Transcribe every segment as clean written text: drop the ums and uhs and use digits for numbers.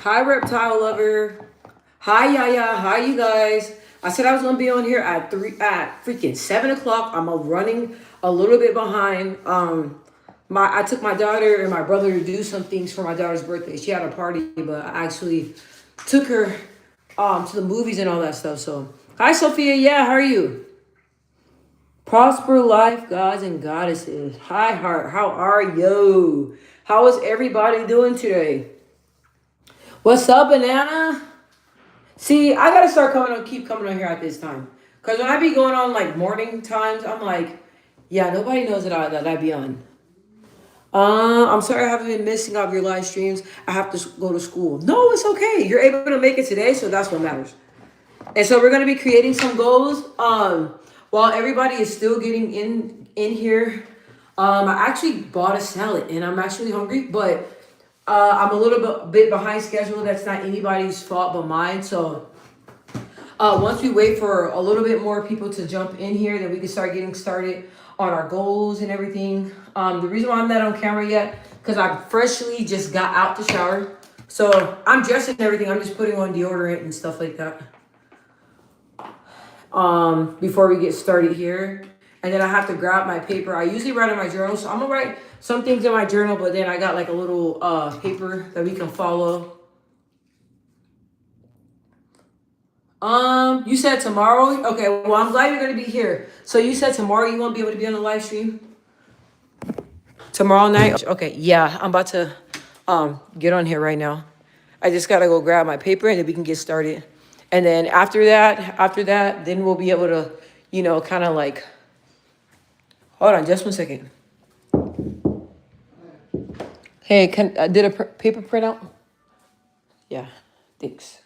Hi, reptile lover. Hi, Yaya. Hi, you guys. I said I was gonna be on here at freaking 7 o'clock. I'm running a little bit behind. I took my daughter and my brother to do some things for my daughter's birthday. She had a party, but I actually took her to the movies and all that stuff. So, hi, Sophia. Yeah, how are you? Prosper life, gods and goddesses. Hi, heart. How are you? How is everybody doing today? What's up, banana? See, I gotta start keep coming on here at this time, cause when I be going on like morning times, I'm like, yeah, nobody knows that I be on. I'm sorry I haven't been missing out of your live streams. I have to go to school. No, it's okay. You're able to make it today, so that's what matters. And so we're gonna be creating some goals. While everybody is still getting in here. I actually bought a salad and I'm actually hungry, but I'm a little bit behind schedule. That's not anybody's fault but mine. So once we wait for a little bit more people to jump in here, then we can start getting started on our goals and everything. The reason why I'm not on camera yet, because I freshly just got out the shower. So I'm dressed and everything. I'm just putting on deodorant and stuff like that. Before we get started here. And then I have to grab my paper. I usually write in my journal. So I'm gonna write some things in my journal, but then I got like a little paper that we can follow. You said tomorrow? Okay, well, I'm glad you're gonna be here. So you said tomorrow you won't be able to be on the live stream? Tomorrow night? Okay, yeah, I'm about to get on here right now. I just gotta go grab my paper and then we can get started. And then after that, then we'll be able to, kind of like, hold on just 1 second. Hey, did a paper printout? Yeah, thanks.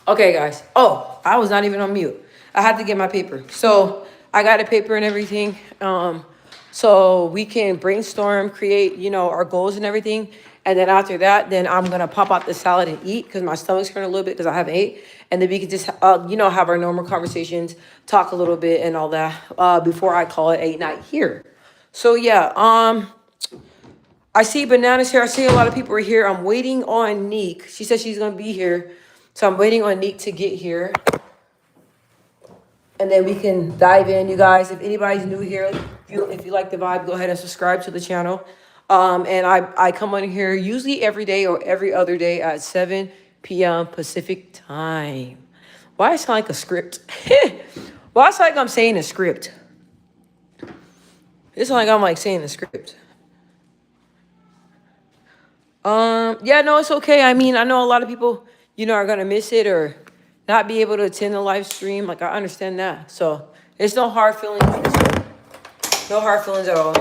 Okay, guys. Oh, I was not even on mute. I had to get my paper. So I got a paper and everything. So we can brainstorm, create, our goals and everything. And then after that, then I'm gonna pop out the salad and eat because my stomach's hurting a little bit because I haven't ate. And then we can just, have our normal conversations, talk a little bit and all that before I call it a night here. So yeah, I see bananas here. I see a lot of people are here. I'm waiting on Neek. She said she's gonna be here. So I'm waiting on Neek to get here. And then we can dive in, you guys. If anybody's new here, if you like the vibe, go ahead and subscribe to the channel. And I come on here usually every day or every other day at 7 p.m. Pacific time. Why I sound like a script? Why I sound like I'm saying a script? It's like I'm like saying a script. Yeah, no, it's okay. I mean, I know a lot of people, are gonna miss it or not be able to attend the live stream. Like, I understand that. So it's no hard feelings. No hard feelings at all.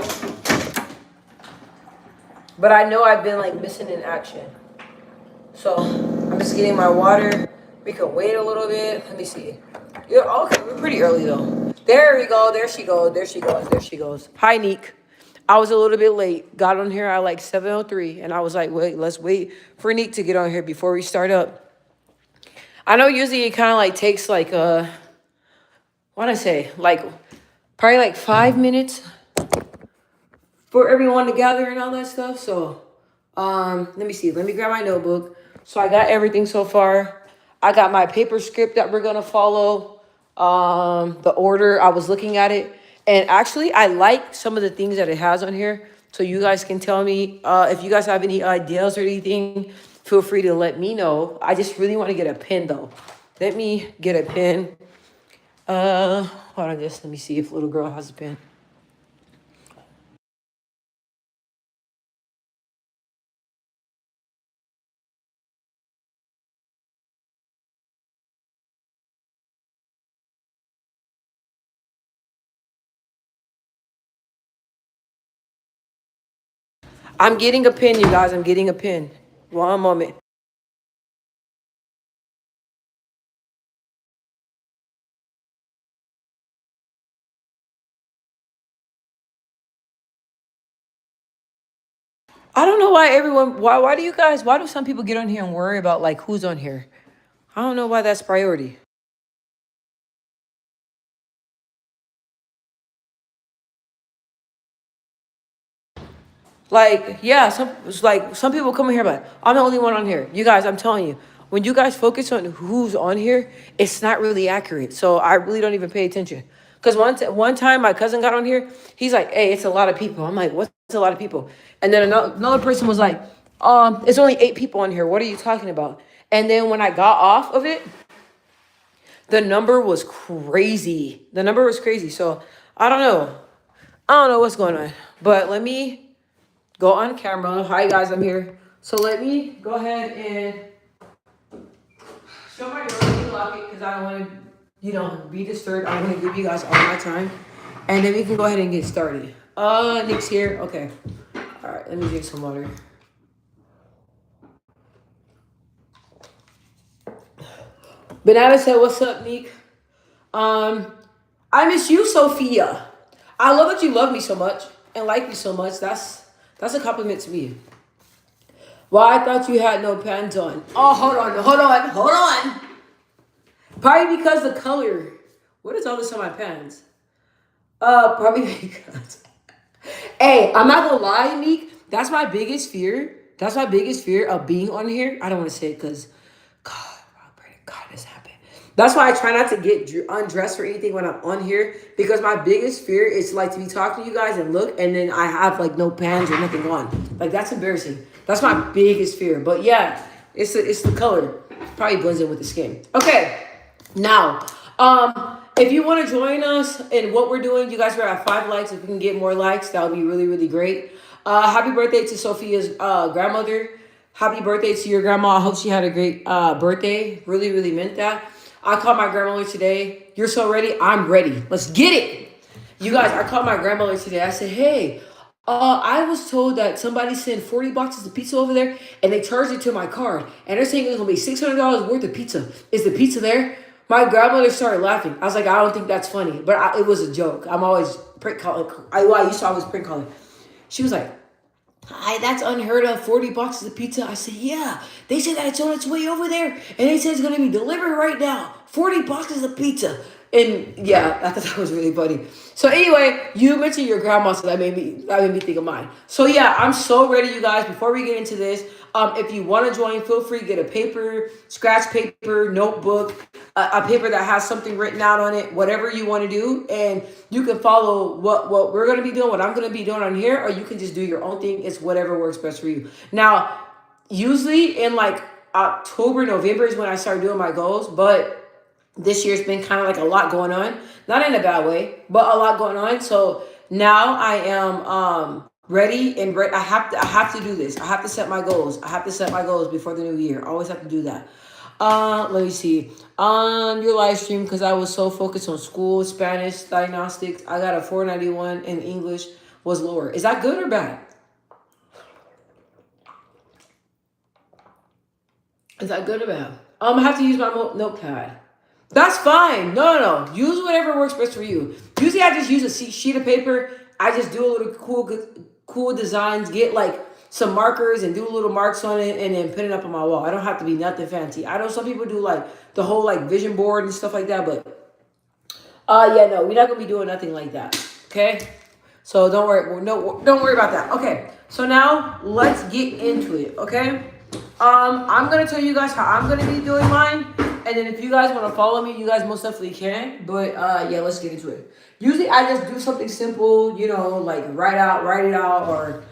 But I know I've been like missing in action. So I'm just getting my water. We could wait a little bit. Let me see. Yeah, okay, we're pretty early though. There we go. There she goes. There she goes. There she goes. Hi, Neek. I was a little bit late. Got on here at like 7:03, and I was like, wait, let's wait for Neek to get on here before we start up. I know usually it kind of like takes like what I say, like probably like 5 minutes for everyone to gather and all that stuff. So let me see. Let me grab my notebook. So I got everything so far. I got my paper script that we're gonna follow. The order, I was looking at it. And actually, I like some of the things that it has on here. So you guys can tell me if you guys have any ideas or anything, feel free to let me know. I just really want to get a pen though. Let me get a pen. Hold on, just let me see if little girl has a pen. I'm getting a pen, you guys. I'm getting a pen. One moment. I don't know why everyone, why do some people get on here and worry about like who's on here? I don't know why that's priority. Like, yeah, some people come in here, but I'm the only one on here. You guys, I'm telling you, when you guys focus on who's on here, it's not really accurate. So I really don't even pay attention. Because one time my cousin got on here, he's like, "Hey, it's a lot of people." I'm like, "What's a lot of people?" And then another person was like, it's only 8 people on here. What are you talking about?" And then when I got off of it, the number was crazy. The number was crazy. So I don't know. I don't know what's going on. But let me go on camera. Hi guys, I'm here. So let me go ahead and show my door. Let me lock it because I don't want to, be disturbed. I want to give you guys all my time. And then we can go ahead and get started. Nick's here. Okay. All right, let me drink some water. Banana said, "What's up, Nick? I miss you, Sophia. I love that you love me so much and like me so much. That's a compliment to me. Well, I thought you had no pants on. Oh, hold on. Probably because the color. What is all this on my pants? Probably because. Hey, I'm not gonna lie, Meek. That's my biggest fear. That's my biggest fear of being on here. I don't want to say it because, God, I pray to God this happen. That's why I try not to get undressed or anything when I'm on here because my biggest fear is like to be talking to you guys and look and then I have like no pants or nothing on. Like that's embarrassing. That's my biggest fear. But yeah, it's the color. Probably blends in with the skin. Okay, now, if you want to join us in what we're doing, you guys are at 5 likes. If we can get more likes, that would be really, really great. Happy birthday to Sophia's grandmother. Happy birthday to your grandma. I hope she had a great birthday. Really, really meant that. I called my grandmother today. You're so ready? I'm ready. Let's get it. You guys, I called my grandmother today. I said, "Hey, I was told that somebody sent 40 boxes of pizza over there and they charged it to my card. And they're saying it's going to be $600 worth of pizza. Is the pizza there?" My grandmother started laughing. I was like, "I don't think that's funny." But it was a joke. I'm always prank calling. I used to always prank calling. She was like, "That's unheard of, 40 boxes of pizza." I said, "Yeah, they said that it's on its way over there. And they said it's going to be delivered right now. 40 boxes of pizza." And yeah, I thought that was really funny. So anyway, you mentioned your grandma, so that made me think of mine. So yeah, I'm so ready, you guys. Before we get into this, if you want to join, feel free to get a paper, scratch paper, notebook, a paper that has something written out on it, whatever you want to do, and you can follow what we're going to be doing, what I'm going to be doing on here, or you can just do your own thing. It's whatever works best for you. Now, usually in like October, November is when I start doing my goals, but this year's been kind of like a lot going on, not in a bad way, but a lot going on. So now I am ready and I have to do this. I have to set my goals. I have to set my goals before the new year. I always have to do that. Let me see. On your live stream, because I was so focused on school, Spanish, diagnostics, I got a 491 in English was lower. Is that good or bad? Is that good or bad? I have to use my notepad. That's fine. No. Use whatever works best for you. Usually I just use a sheet of paper. I just do a little cool designs, get like some markers and do little marks on it and then put it up on my wall. I don't have to be nothing fancy. I know some people do like the whole like vision board and stuff like that, but yeah, no, we're not gonna be doing nothing like that. Okay? So don't worry. No, don't worry about that. Okay. So now let's get into it. Okay? I'm gonna tell you guys how I'm gonna be doing mine, and then if you guys want to follow me, you guys most definitely can. But yeah, let's get into it. Usually, I just do something simple, like write it out, or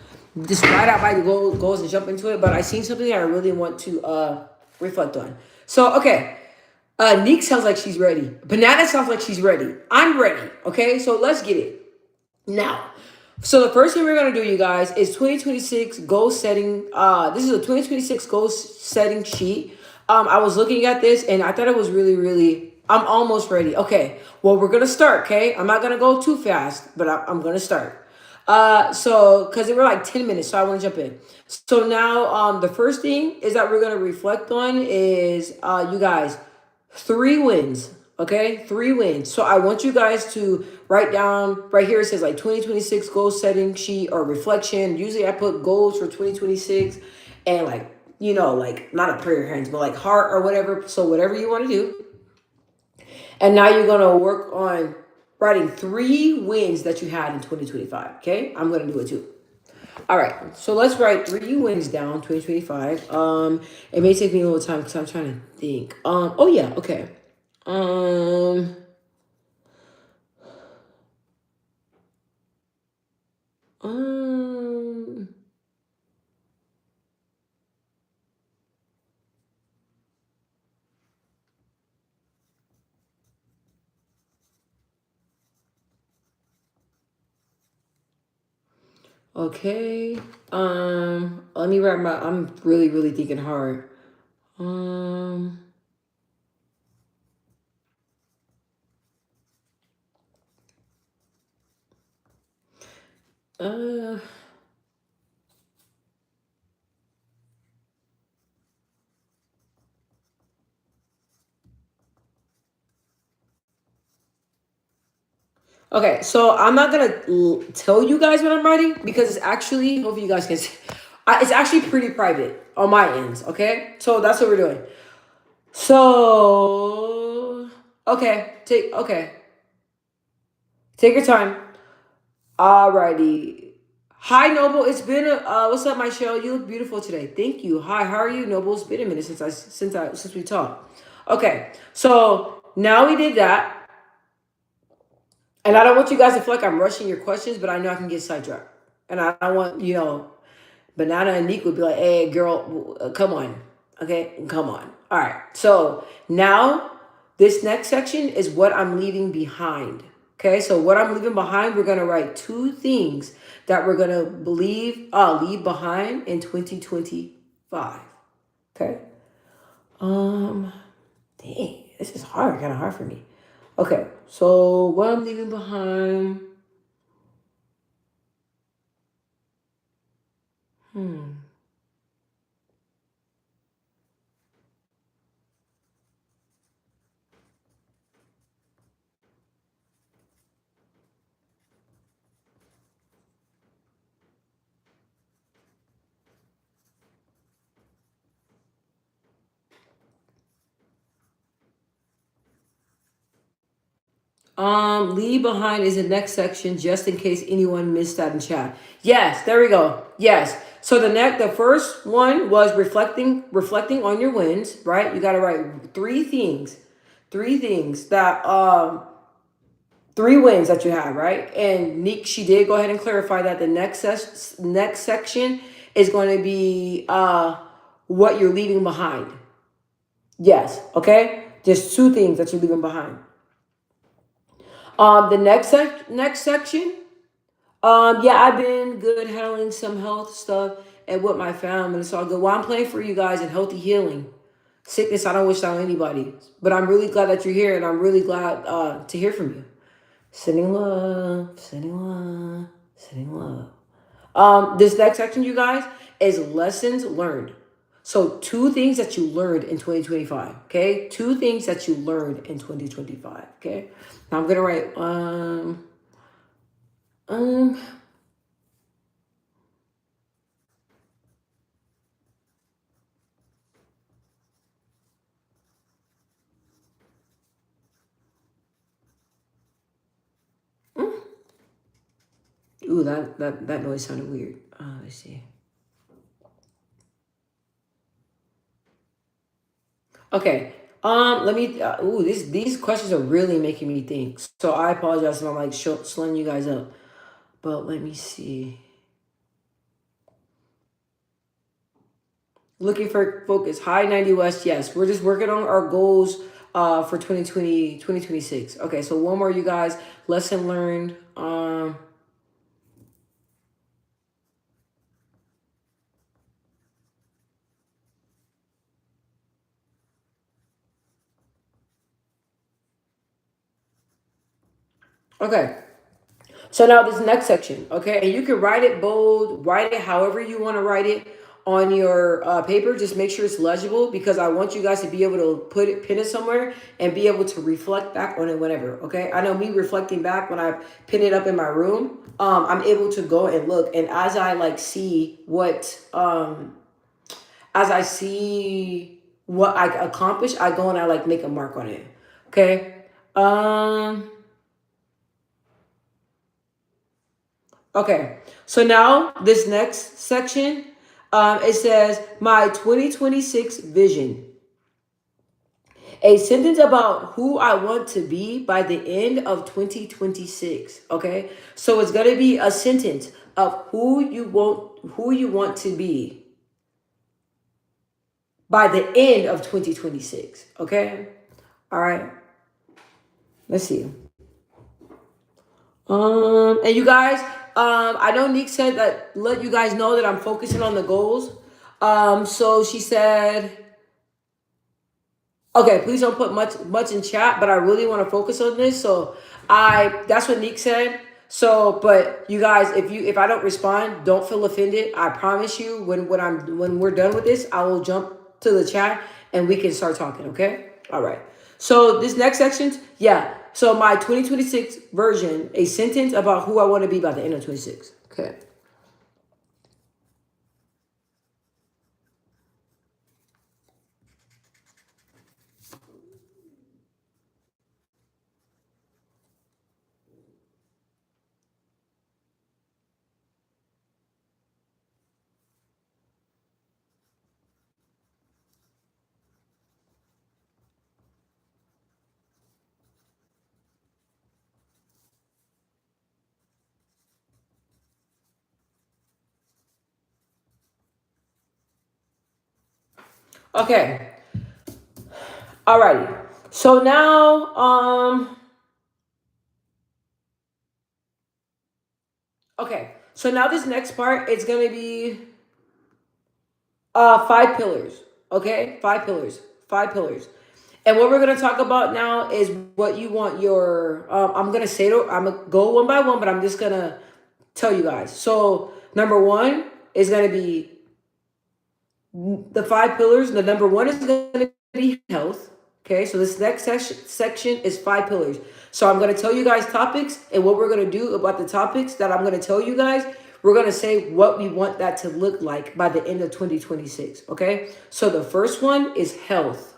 just write out my goals and jump into it. But I seen something that I really want to reflect on. So okay, Neek sounds like she's ready. Banana sounds like she's ready. I'm ready. Okay, so let's get it now. So the first thing we're gonna do, you guys, is 2026 goal setting. This is a 2026 goal setting sheet. I was looking at this and I thought it was really, really. I'm almost ready. Okay, well we're gonna start. Okay, I'm not gonna go too fast, but I'm gonna start. So because we're like 10 minutes, so I want to jump in. So now, the first thing is that we're gonna reflect on is, you guys, 3 wins. Okay, 3 wins. So I want you guys to write down right here. It says like 2026 goal setting sheet or reflection. Usually I put goals for 2026 and like, like not a prayer hands, but like heart or whatever. So whatever you want to do. And now you're going to work on writing 3 wins that you had in 2025. Okay, I'm going to do it too. All right, so let's write 3 wins down, 2025. It may take me a little time because I'm trying to think. Oh yeah, okay. Um, um, okay. Let me write my. I'm really, really thinking hard. Um, uh, okay, so I'm not gonna tell you guys what I'm writing because it's actually, hopefully you guys can see, it's actually pretty private on my ends, okay? So that's what we're doing. So, okay. Take your time. Alrighty. Hi, Noble. It's been what's up, my show? You look beautiful today. Thank you. Hi, how are you, Noble? It's been a minute since we talked. Okay, so now we did that. And I don't want you guys to feel like I'm rushing your questions, but I know I can get sidetracked. And I don't want, Banana and Nick would be like, hey, girl, come on. Okay, come on. All right. So now this next section is what I'm leaving behind. Okay, so what I'm leaving behind, we're going to write 2 things that we're going to leave behind in 2025. Okay. Um, Dang, this is hard, kind of hard for me. Okay, so what I'm leaving behind. Hmm. Leave behind is the next section, just in case anyone missed that in chat. Yes, there we go. Yes. So the first one was reflecting on your wins, right? You got to write 3 things that 3 wins that you have, right? And Nick, she did go ahead and clarify that the next section is going to be what you're leaving behind. Yes. Okay. Just 2 things that you're leaving behind. The next section. Yeah, I've been good handling some health stuff and with my family. It's all good. Well, I'm praying for you guys in healthy healing. Sickness, I don't wish that on anybody. But I'm really glad that you're here, and I'm really glad to hear from you. Sending love, sending love, sending love. This next section, you guys, is lessons learned. So 2 things that you learned in 2025. Okay, 2 things that you learned in 2025. Okay, now I'm gonna write um. mm, Ooh, that noise sounded weird. Let's see. Okay. Let me. Ooh, these questions are really making me think. So I apologize if I'm like slowing you guys up. But let me see. Looking for focus. Hi, 90 West. Yes, we're just working on our goals for 2026. Okay, so one more, you guys. Lesson learned. Okay. So now this next section, okay, and you can write it bold, write it however you want to write it on your paper. Just make sure it's legible because I want you guys to be able to pin it somewhere, and be able to reflect back on it whenever. Okay, I know me reflecting back when I pin it up in my room. I'm able to go and look, and as I like see as I see what I accomplished, I go and I like make a mark on it. Okay. Um. Okay, so now this next section, it says my 2026 vision. A sentence about who I want to be by the end of 2026. Okay, so it's gonna be a sentence of who you want to be by the end of 2026. Okay, all right. Let's see. And you guys, I know Nick said that let you guys know that I'm focusing on the goals. So she said, okay, please don't put much in chat, but I really want to focus on this. So that's what Nick said. So, but you guys, if I don't respond, don't feel offended. I promise you, when we're done with this, I will jump to the chat and we can start talking. Okay, all right. So this next section, yeah. So my 2026 version, a sentence about who I want to be by the end of 26. Okay. Okay. Alrighty. So now, okay. So now this next part, it's gonna be five pillars. Okay, five pillars. Five pillars. And what we're gonna talk about now is what you want your. I'm gonna say it. I'm gonna go one by one, but I'm just gonna tell you guys. So number one is gonna be the five pillars. The number one is gonna be health. Okay, so this next section is five pillars. So I'm gonna tell you guys topics, and what we're gonna do about the topics that I'm gonna tell you guys. We're gonna say what we want that to look like by the end of 2026. Okay, so the first one is health.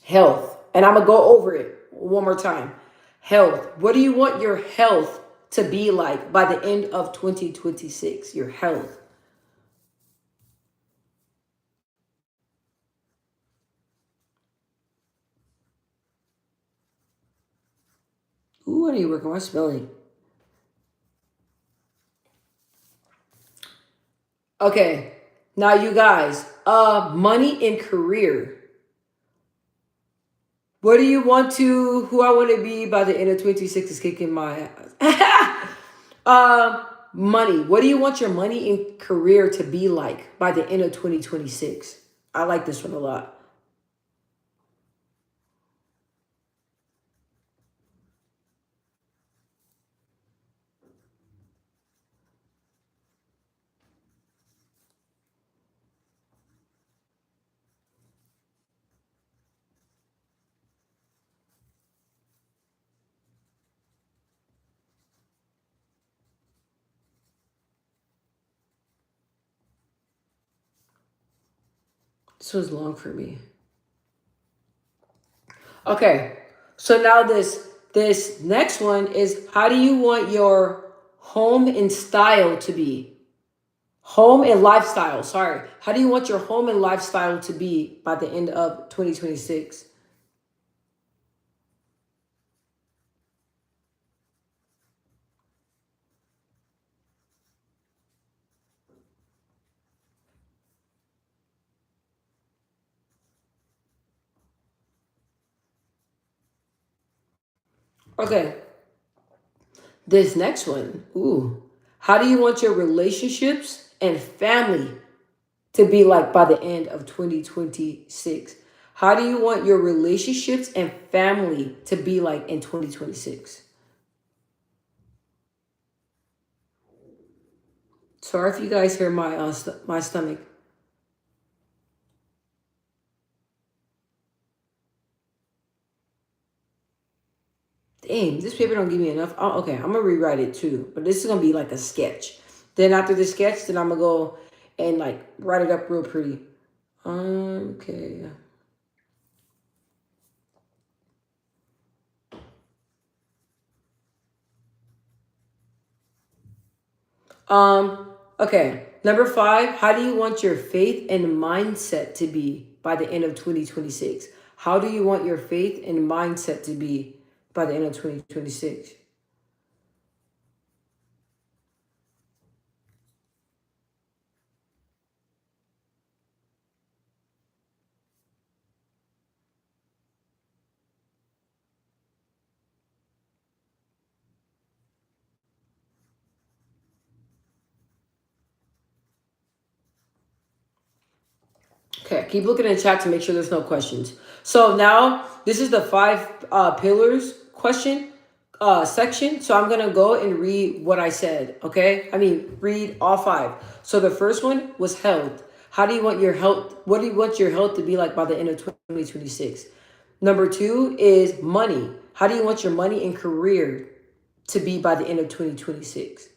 Health. And I'm going to go over it one more time. Health. What do you want your health to be like by the end of 2026? Your health. Ooh, I need to work on my spelling. Okay. Now you guys, money and career. What do you want to who I want to be by the end of 26 is kicking my ass. Money. What do you want your money and career to be like by the end of 2026? I like this one a lot. This was long for me. Okay. So now this next one is how do you want your home and style to be? Home and lifestyle, sorry. How do you want your home and lifestyle to be by the end of 2026? Okay. This next one. Ooh. How do you want your relationships and family to be like by the end of 2026? How do you want your relationships and family to be like in 2026? Sorry if you guys hear my my stomach. Dang, this paper don't give me enough. Oh, okay, I'm gonna rewrite it too, but this is gonna be like a sketch. Then after the sketch, then I'm gonna go and like write it up real pretty. Okay. Okay. Number five, how do you want your faith and mindset to be by the end of 2026? How do you want your faith and mindset to be by the end of 2026? Okay, keep looking in the chat to make sure there's no questions. So now this is the five pillars question section. So I'm gonna go and read what I said. Okay, I mean read all five. So the first one was health. How do you want your health? What do you want your health to be like by the end of 2026? Number two is money. How do you want your money and career to be by the end of 2026?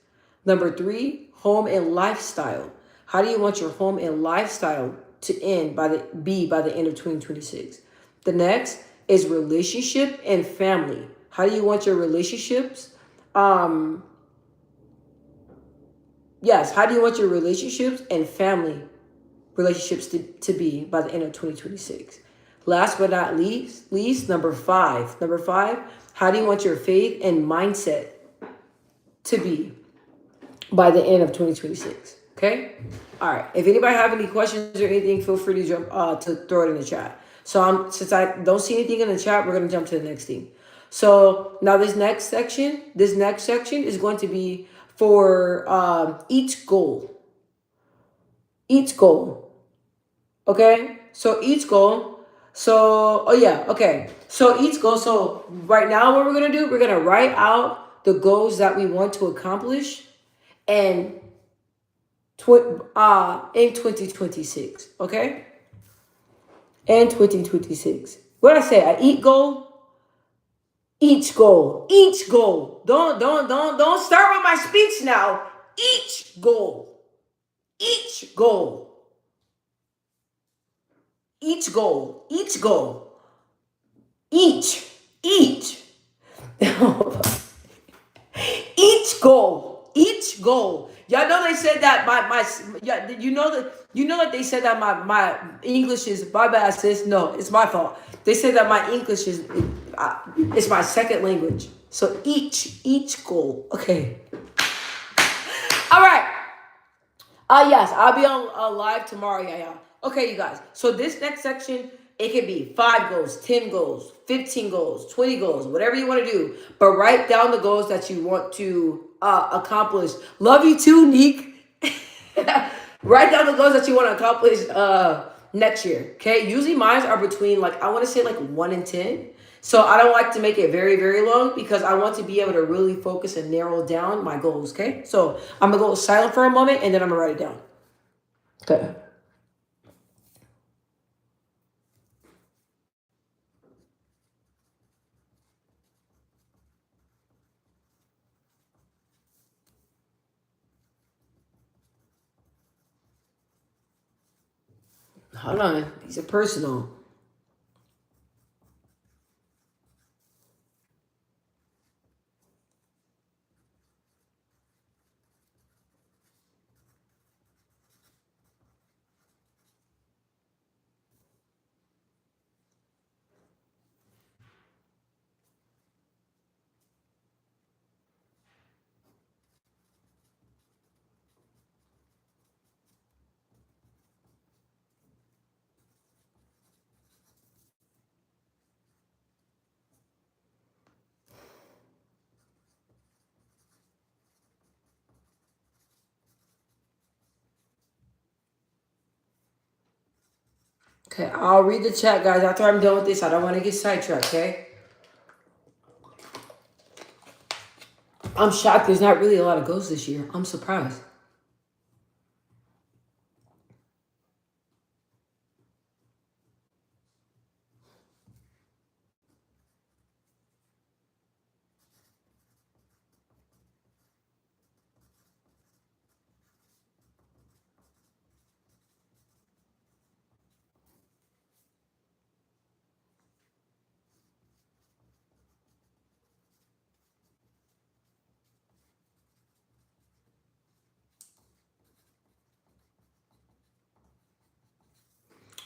Number three, home and lifestyle. How do you want your home and lifestyle to be by the end of 2026? The next is relationship and family. How do you want your relationships? Um, yes, how do you want your relationships and family relationships to be by the end of 2026? Last but not least, number five. Number five, how do you want your faith and mindset to be by the end of 2026? Okay. All right. If anybody have any questions or anything, feel free to jump to throw it in the chat. So since I don't see anything in the chat, we're gonna jump to the next thing. So now this next section is going to be for each goal. Each goal. Okay. So each goal. So oh yeah. Okay. So each goal. So right now, what we're gonna do, we're gonna write out the goals that we want to accomplish and in 2026, okay? In 2026. What did I say? I eat goal, each goal, each goal. Don't start with my speech now. Each goal, each goal, each goal, each goal, each. Each goal. Y'all know they said that my yeah, you know that they said that my English is my bad sis. No, it's my fault. They said that my English is it's my second language. So each goal. Okay. All right. Yes, I'll be on live tomorrow. Yeah. Okay, you guys. So this next section, it can be 5 goals, 10 goals, 15 goals, 20 goals, whatever you want to do. But write down the goals that you want to accomplish. Love you too, Neek. Write down the goals that you want to accomplish next year. Okay. Usually mine are between like I want to say like 1 and 10. So I don't like to make it very, very long because I want to be able to really focus and narrow down my goals. Okay. So I'm gonna go silent for a moment and then I'm gonna write it down. Okay. Hold on. These are personal. Okay, I'll read the chat, guys. After I'm done with this, I don't want to get sidetracked, okay? I'm shocked there's not really a lot of ghosts this year. I'm surprised.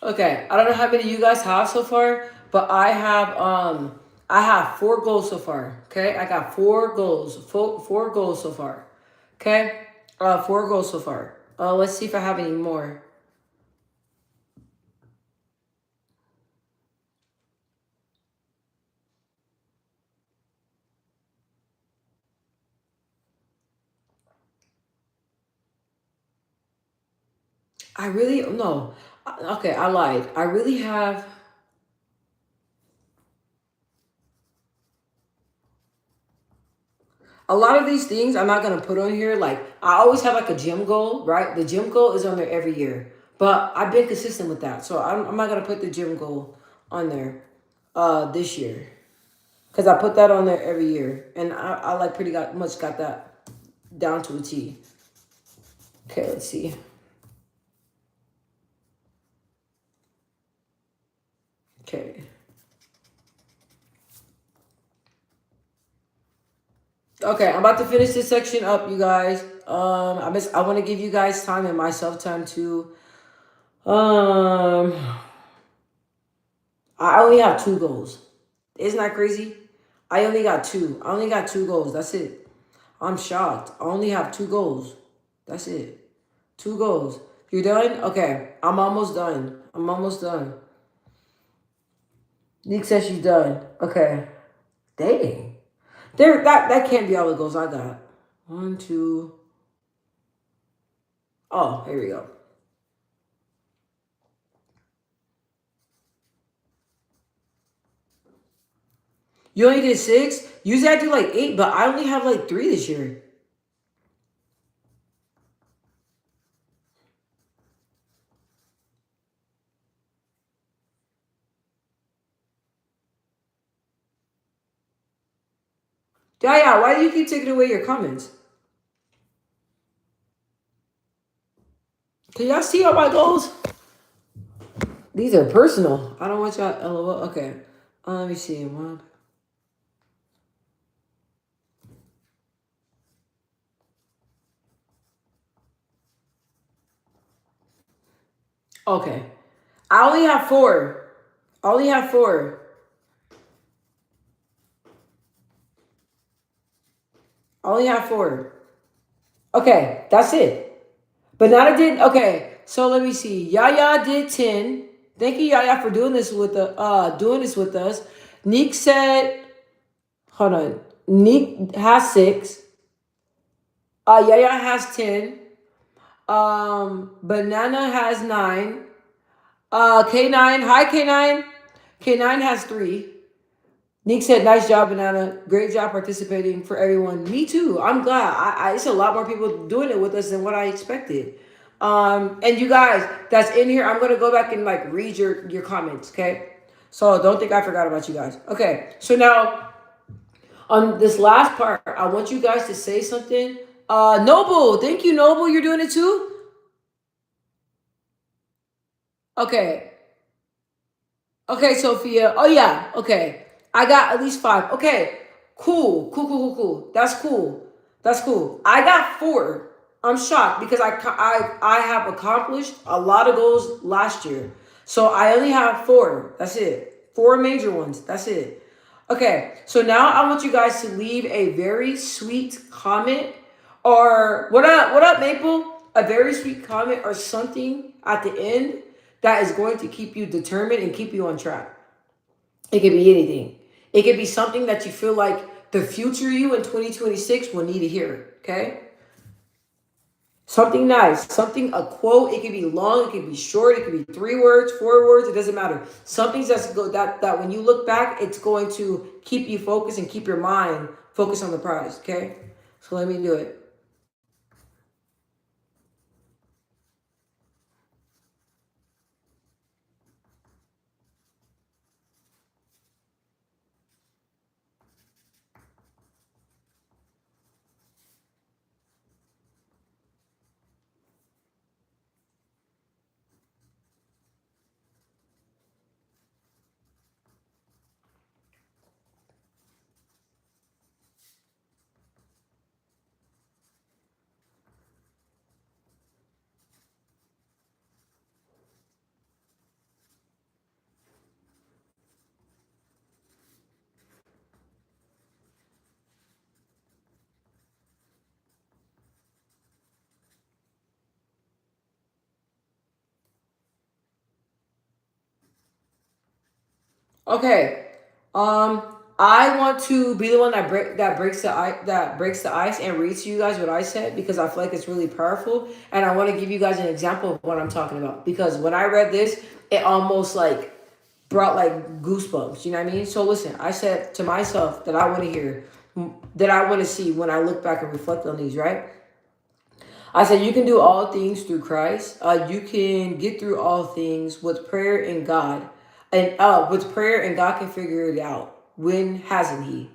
Okay, I don't know how many you guys have so far, but I have 4 goals so far. Okay, I got 4 goals, four goals so far. Okay, 4 goals so far. Let's see if I have any more. I really no. Okay, I lied. I really have a lot of these things. I'm not gonna put on here. Like I always have like a gym goal, right? The gym goal is on there every year, but I've been consistent with that, so I'm not gonna put the gym goal on there this year. Because I put that on there every year, and I like pretty got much got that down to a T. Okay, let's see. Okay. Okay, I'm about to finish this section up, you guys. I want to give you guys time and myself time to. Um, I only have 2 goals. Isn't that crazy? I only got two. I only got 2 goals. That's it. I'm shocked. I only have 2 goals. That's it. 2 goals. You're done? Okay. I'm almost done. I'm almost done. Nick says she's done. Okay. Dang. That can't be all the goals I got. One, two. Oh, here we go. You only did 6? Usually I do like 8, but I only have like 3 this year. Yeah, why do you keep taking away your comments? Can y'all see all my goals? These are personal. I don't want y'all LOL. Okay. Let me see. One. Okay. I only have 4. I only have 4. I only have 4. Okay, that's it. But Nana did okay. So let me see. Yaya did 10. Thank you, Yaya, for doing this with us. Neek said, hold on. Neek has 6. Yaya has 10. Banana has 9. K9. Hi K9. K9 has 3. Nick said, "Nice job, Banana. Great job participating for everyone." Me too. I'm glad. It's a lot more people doing it with us than what I expected. And you guys that's in here, I'm gonna go back and like read your comments. Okay, so don't think I forgot about you guys. Okay, so now on this last part, I want you guys to say something. Noble, thank you, Noble. You're doing it too. Okay, okay, Sophia. Oh yeah. Okay, I got at least 5. Okay, cool, cool, cool, cool, cool. That's cool. That's cool. I got 4. I'm shocked because I have accomplished a lot of goals last year, so I only have 4. That's it. 4 major ones. That's it. Okay, so now I want you guys to leave a very sweet comment or what up, Maple? A very sweet comment or something at the end that is going to keep you determined and keep you on track. It could be anything. It could be something that you feel like the future you in 2026 will need to hear. Okay? Something nice, something a quote. It could be long, it could be short, it could be 3 words, 4 words. It doesn't matter. Something that when you look back, it's going to keep you focused and keep your mind focused on the prize. Okay, so let me do it. Okay. Um, I want to be the one that breaks the ice and read to you guys what I said because I feel like it's really powerful, and I want to give you guys an example of what I'm talking about. Because when I read this, it almost like brought like goosebumps. You know what I mean? So listen, I said to myself that I want to hear, that I want to see when I look back and reflect on these. Right? I said you can do all things through Christ. You can get through all things with prayer and God, and with prayer and God can figure it out. When hasn't He?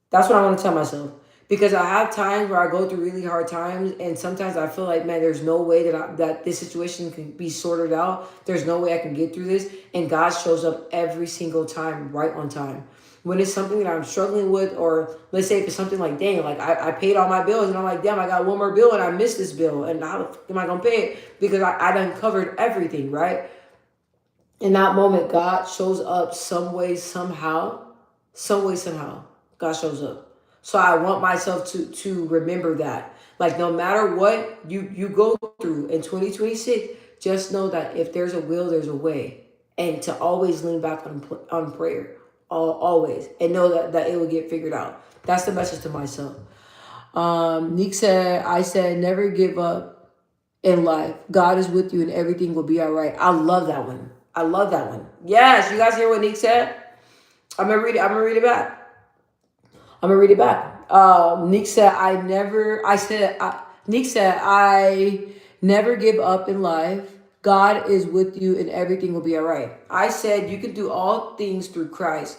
That's what I want to tell myself. Because I have times where I go through really hard times, and sometimes I feel like, man, there's no way that this situation can be sorted out. There's no way I can get through this, and God shows up every single time, right on time. When it's something that I'm struggling with, or let's say if it's something like, dang, like I paid all my bills, and I'm like, damn, I got one more bill, and I missed this bill, and how the fuck am I gonna pay it? Because I done covered everything, right? In that moment, God shows up some way, somehow, some way, somehow. God shows up. So I want myself to remember that. Like no matter what you go through in 2026, just know that if there's a will, there's a way, and to always lean back on prayer, always, and know that it will get figured out. That's the message to myself. Nick said, I said, never give up in life. God is with you and everything will be all right. I love that one. I love that one. Yes, you guys hear what Nick said? I'm gonna read it. I'm gonna read it back. I'm gonna read it back. Nick said, Nick said, I never give up in life. God is with you and everything will be all right. I said, you can do all things through Christ.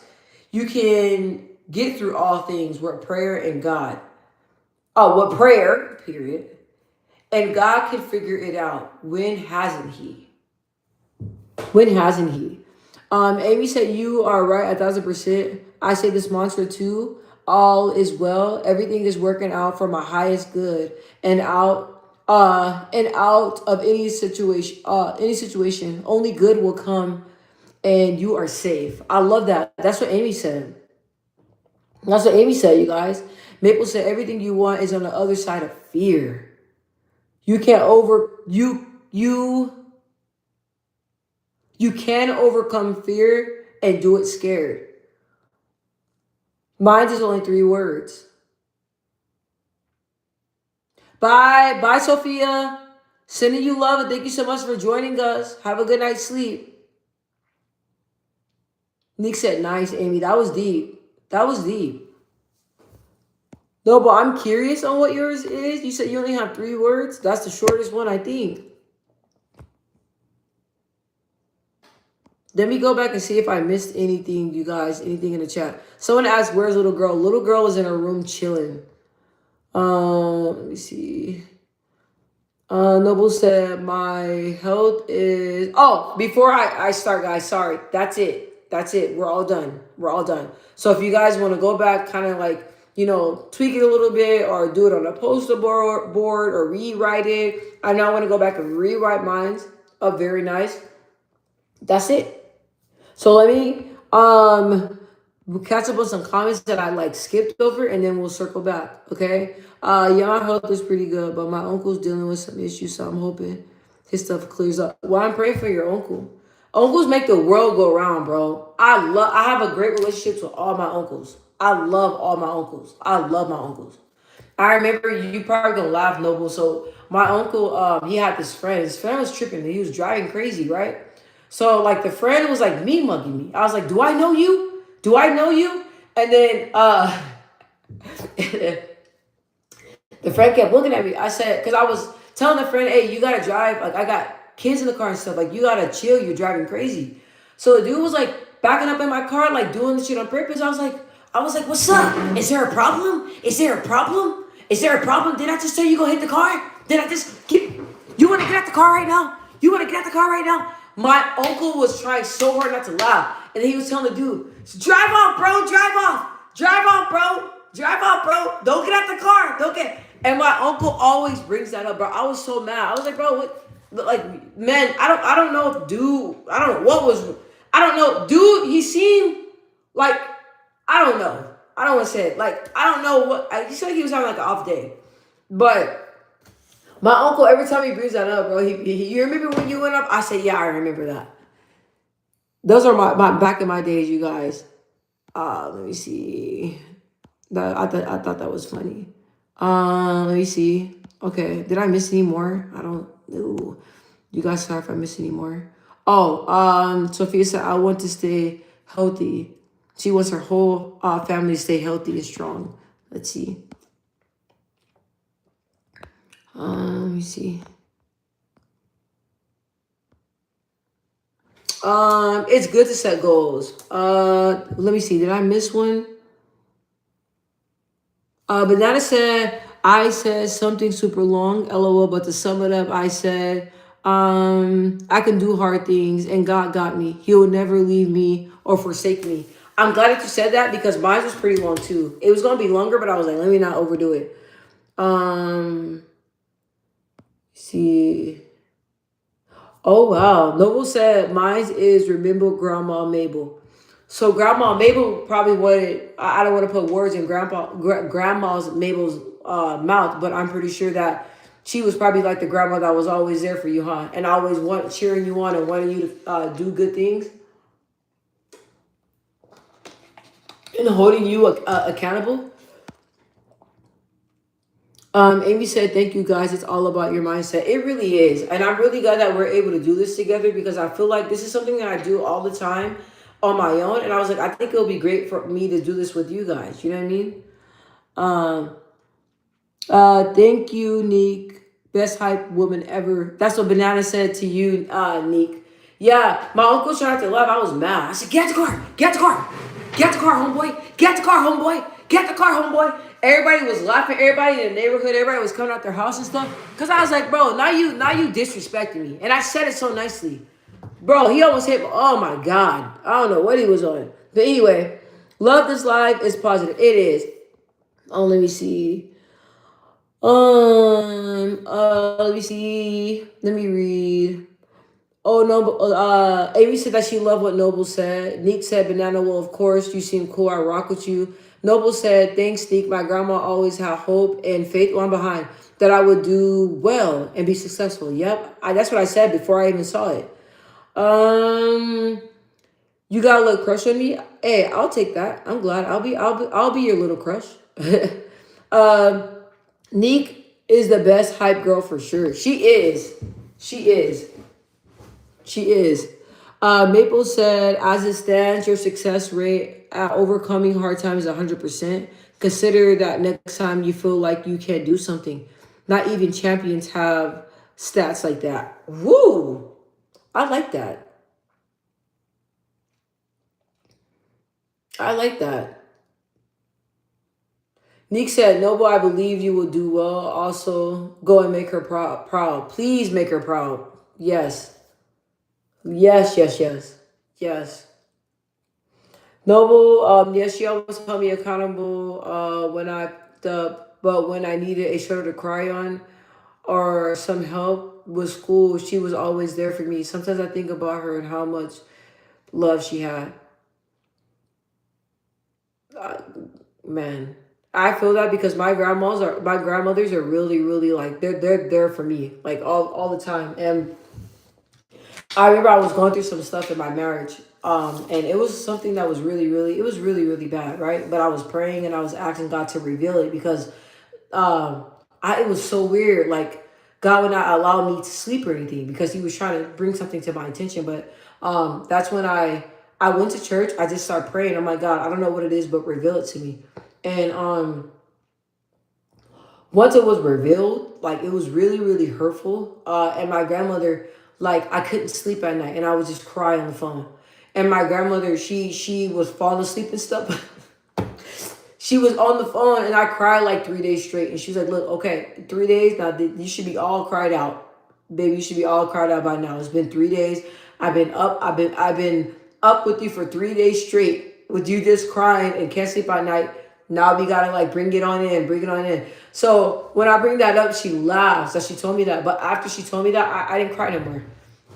You can get through all things with prayer and God. Oh, with prayer, period. And God can figure it out. When hasn't He? When hasn't He? Amy said you are right 1,000%. I say this mantra too. All is well. Everything is working out for my highest good, and out of any situation, only good will come, and you are safe. I love that. That's what Amy said. That's what Amy said, you guys. Maple said everything you want is on the other side of fear. You can't over you can overcome fear and do it scared. Mine is only 3 words. Bye. Bye, Sophia. Sending you love and thank you so much for joining us. Have a good night's sleep. Nick said, nice, Amy. That was deep. That was deep. No, but I'm curious on what yours is. You said you only have 3 words. That's the shortest one, I think. Let me go back and see if I missed anything, you guys. Anything in the chat. Someone asked, where's little girl? Little girl is in her room chilling. Let me see. Noble said, my health is... Oh, before I start, guys, sorry. That's it. That's it. We're all done. We're all done. So if you guys want to go back, kind of like, tweak it a little bit or do it on a poster board or rewrite it. I now want to go back and rewrite mine up very nice. That's it. So let me we'll catch up on some comments that I like skipped over and then we'll circle back. Okay. Yeah, my health is pretty good, but my uncle's dealing with some issues, so I'm hoping his stuff clears up. Well, I'm praying for your uncle. Uncles make the world go round, bro. I have a great relationship with all my uncles. I love all my uncles. I love my uncles. I remember you probably gonna laugh, Noble. So my uncle, he had this friend. His friend was tripping. He was driving crazy, right? So like the friend was like me mugging me. I was like, "Do I know you? Do I know you?" And then the friend kept looking at me. I said, because I was telling the friend, "Hey, you gotta drive. Like I got kids in the car and stuff. Like you gotta chill. You're driving crazy." So the dude was like backing up in my car, like doing the shit on purpose. I was like, "What's up? Is there a problem? Is there a problem? Is there a problem? Did I just tell you go hit the car? Did I just get? You want to get out the car right now? You want to get out the car right now?" My uncle was trying so hard not to laugh, and then he was telling the dude, "Drive off, bro. Drive off. Drive off, bro. Drive off, bro. Don't get out the car. Don't get." And my uncle always brings that up, bro. I was so mad. I was like, "Bro, what? Like, man, I don't know if dude. I don't know what was. I don't know, dude. He seemed like." I don't know. I don't want to say it. Like, I don't know what. He said he was having like an off day. But my uncle, every time he brings that up, bro, you remember when you went up? I said, yeah, I remember that. Those are my back in my days, you guys. Let me see. That I thought that was funny. Let me see. Okay, did I miss any more? I don't know. You guys, sorry if I miss any more. Oh, Sophia said I want to stay healthy. She wants her whole family to stay healthy and strong. Let's see. Let me see. It's good to set goals. Let me see. Did I miss one? Banana said I said something super long, lol. But to sum it up, I said, I can do hard things, and God got me. He will never leave me or forsake me. I'm glad that you said that because mine was pretty long too. It was gonna be longer, but I was like, let me not overdo it. Um, see. Oh wow, Noble said mine is remember Grandma Mabel. So Grandma Mabel probably wanted. I don't want to put words in Grandma's Mabel's mouth, but I'm pretty sure that she was probably like the grandma that was always there for you, huh? And always cheering you on and wanting you to do good things and holding you accountable. Amy said, "Thank you guys. It's all about your mindset. It really is, and I'm really glad that we're able to do this together because I feel like this is something that I do all the time on my own. And I was like, I think it'll be great for me to do this with you guys. You know what I mean? Um, thank you, Neek. Best hype woman ever. That's what Banana said to you, Neek. Yeah, my uncle tried to laugh. I was mad. I said, get the car, get the car, get the car, homeboy, get the car, homeboy, get the car, homeboy. Everybody was laughing. Everybody in the neighborhood, everybody was coming out their house and stuff. Cause I was like, bro, now you disrespecting me. And I said it so nicely. Bro, he almost hit me. Oh my God. I don't know what he was on. But anyway, love this live is positive. It is. Oh, let me see. Let me see. Let me read. Oh, no, Amy said that she loved what Noble said. Neek said, Banana, well, of course, you seem cool. I rock with you. Noble said, thanks, Neek. My grandma always had hope and faith on behind that I would do well and be successful. Yep. That's what I said before I even saw it. Um, you got a little crush on me? Hey, I'll take that. I'm glad. I'll be your little crush. um, Neek is the best hype girl for sure. She is. She is. She is. Maple said, as it stands, your success rate at overcoming hard times is 100%. Consider that next time you feel like you can't do something. Not even champions have stats like that. Woo! I like that. I like that. Nick said, Noble, I believe you will do well. Also, go and make her proud. Please make her proud. Yes. Yes, yes, yes. Yes. Noble, yes, she always held me accountable but when I needed a shoulder to cry on or some help with school, she was always there for me. Sometimes I think about her and how much love she had. Uh, Man, I feel that because my grandmothers are really, really like they're there for me like all the time. And I remember I was going through some stuff in my marriage. And it was something that was it was really, really bad, right? But I was praying and I was asking God to reveal it because um it was so weird. Like God would not allow me to sleep or anything because he was trying to bring something to my attention. But that's when I went to church. I just started praying. I'm like, God, I don't know what it is, but reveal it to me. And once it was revealed, like it was really, really hurtful. And my grandmother, like I couldn't sleep at night and I would just cry on the phone. And my grandmother, she was falling asleep and stuff. She was on the phone and I cried like 3 days straight. And she was like, look, okay, 3 days now, you should be all cried out. Baby, you should be all cried out by now. It's been 3 days. I've been up with you for 3 days straight with you just crying and can't sleep at night. Now we gotta like bring it on in. So when I bring that up, she laughs that she told me that. But after she told me that, I didn't cry no more.